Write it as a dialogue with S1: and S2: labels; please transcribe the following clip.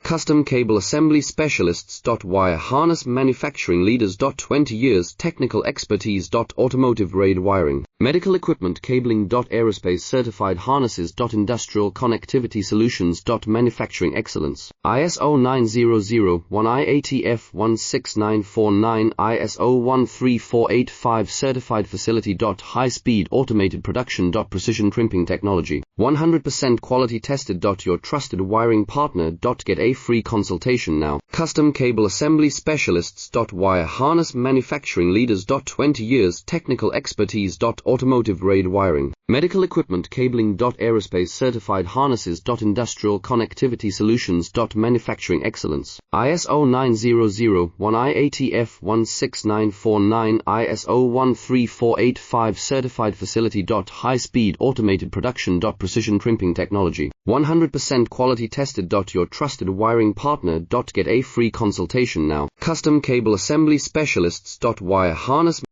S1: Custom Cable Assembly Specialists. Wire Harness Manufacturing Leaders. 20 years Technical Expertise. Automotive grade wiring, medical equipment cabling. Aerospace certified harnesses. Industrial connectivity solutions. Manufacturing excellence. ISO 9001 IATF 16949 ISO 13485 certified facility. High speed automated production. Precision crimping technology, 100% quality tested. Your trusted wiring partner. Get a free consultation now. Custom Cable Assembly Specialists. Wire Harness Manufacturing Leaders. 20 years Technical Expertise. Automotive grade wiring, medical equipment cabling. Aerospace certified harnesses. Industrial connectivity solutions. Manufacturing excellence. ISO 9001 IATF 16949 ISO 13485 certified facility. High speed automated production. Precision crimping technology, 100% quality tested. Your trusted wiring partner. Get a free consultation now. Custom Cable Assembly Specialists. Wire Harness